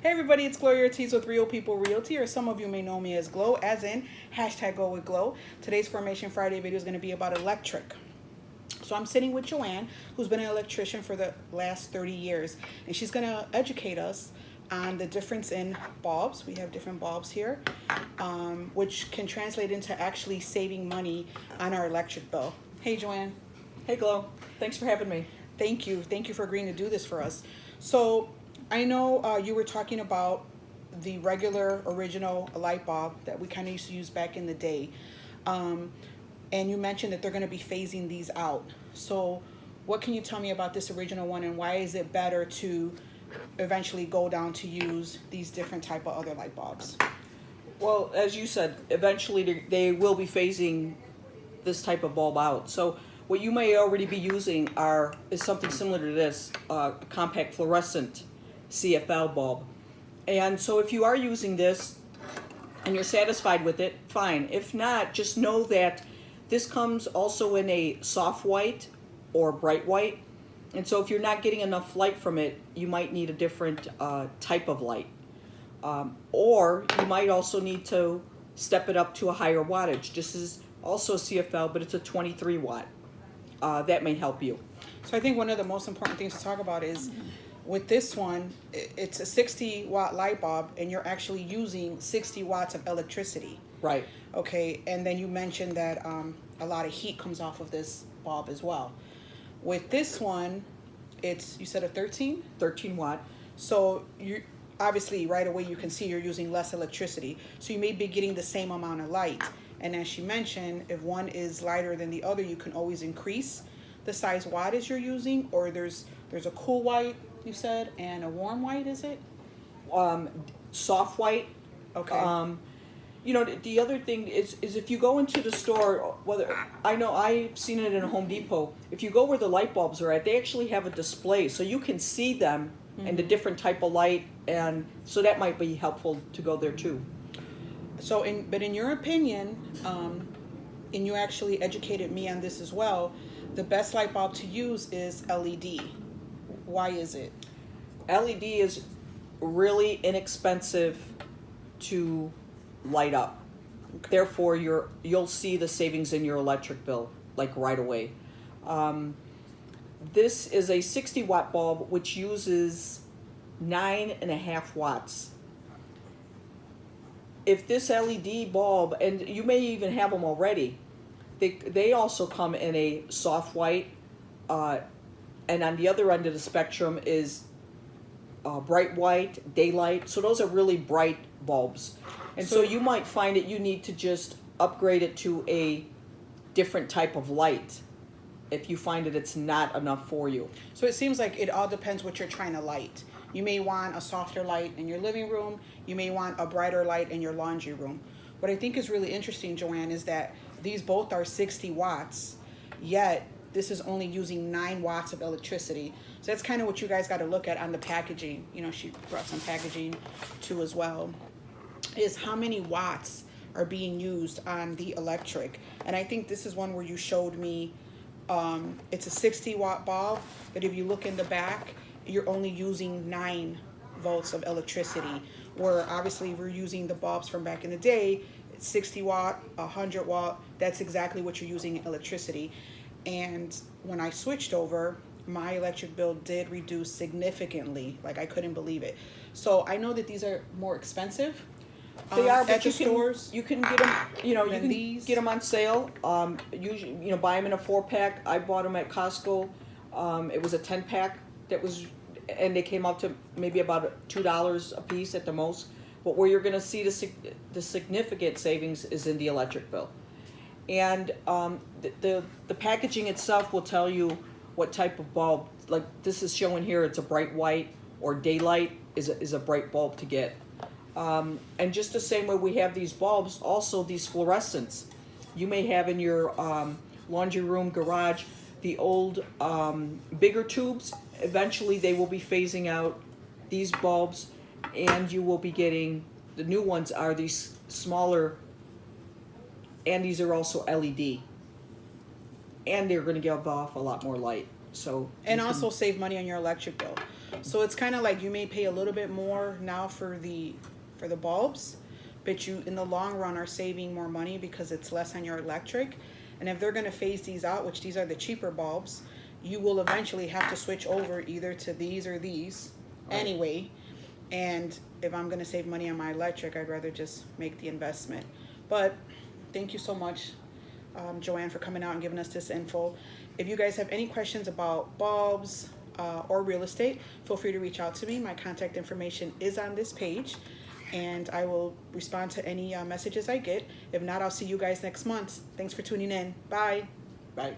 Hey everybody, it's Gloria Ortiz with Real People Realty, or some of you may know me as Glow, as in hashtag Go with Glow. Today's Formation Friday video is going to be about electric. So I'm sitting with Joanne, who's been an electrician for the last 30 years, and she's going to educate us on the difference in bulbs. We have different bulbs here, which can translate into actually saving money on our electric bill. Hey Joanne. Hey Glow, thanks for having me. Thank you. Thank you for agreeing to do this for us. So I know you were talking about the regular original light bulb that we kind of used to use back in the day. And you mentioned that they're going to be phasing these out. So what can you tell me about this original one, and why is it better to eventually go down to use these different type of other light bulbs? Well, as you said, eventually they will be phasing this type of bulb out. So what you may already be using is something similar to this, a compact fluorescent CFL bulb. And so if you are using this and you're satisfied with it, fine. If not, just know that this comes also in a soft white or bright white. And so if you're not getting enough light from it, you might need a different type of light. Or you might also need to step it up to a higher wattage. This is also CFL, but it's a 23 watt. That may help you. So I think one of the most important things to talk about is with this one, it's a 60 watt light bulb, and you're actually using 60 watts of electricity. Right. Okay, and then you mentioned that a lot of heat comes off of this bulb as well. With this one, you said a 13? 13 watt. So you obviously right away you can see you're using less electricity. So you may be getting the same amount of light. And as she mentioned, if one is lighter than the other, you can always increase the size wattage you're using, or there's a cool white, you said, and a warm white, is it? Soft white. Okay. The other thing is if you go into the store, whether I know I've seen it in a Home Depot, if you go where the light bulbs are at, they actually have a display so you can see them and the different type of light, and so that might be helpful to go there too. So, but in your opinion, and you actually educated me on this as well, the best light bulb to use is LED. Why is it? LED is really inexpensive to light up. Okay. Therefore, you'll see the savings in your electric bill like right away. This is a 60 watt bulb which uses 9.5 watts. If this LED bulb, and you may even have them already, they also come in a soft white, and on the other end of the spectrum is bright white, daylight. So those are really bright bulbs. And so you might find that you need to just upgrade it to a different type of light if you find that it's not enough for you. So it seems like it all depends what you're trying to light. You may want a softer light in your living room. You may want a brighter light in your laundry room. What I think is really interesting, Joanne, is that these both are 60 watts, yet this is only using 9 watts of electricity. So that's kind of what you guys got to look at on the packaging. You know, she brought some packaging too as well, is how many watts are being used on the electric. And I think this is one where you showed me, it's a 60 watt bulb, but if you look in the back, you're only using 9 volts of electricity, where obviously we're using the bulbs from back in the day, 60 watt, 100 watt, that's exactly what you're using in electricity. And when I switched over, my electric bill did reduce significantly. Like, I couldn't believe it. So I know that these are more expensive. They are, but at the stores. You can get them. You can these. get them on sale. Usually, buy them in a 4-pack. I bought them at Costco. It was a 10-pack and they came out to maybe about $2 a piece at the most. But where you're going to see the significant savings is in the electric bill, and the packaging itself will tell you what type of bulb. Like this is showing here, it's a bright white, or daylight is a bright bulb to get. And just the same way we have these bulbs, also these fluorescents, you may have in your laundry room, garage, the old bigger tubes. Eventually they will be phasing out these bulbs, and you will be getting, the new ones are these smaller, and these are also LED, and they're going to give off a lot more light. So and also save money on your electric bill. So it's kind of like you may pay a little bit more now for the bulbs, but you in the long run are saving more money because it's less on your electric. And if they're going to phase these out, which these are the cheaper bulbs, you will eventually have to switch over either to these or these anyway. And if I'm going to save money on my electric, I'd rather just make the investment. But thank you so much, Joanne, for coming out and giving us this info. If you guys have any questions about bulbs or real estate, feel free to reach out to me. My contact information is on this page, and I will respond to any messages I get. If not, I'll see you guys next month. Thanks for tuning in. Bye. Right.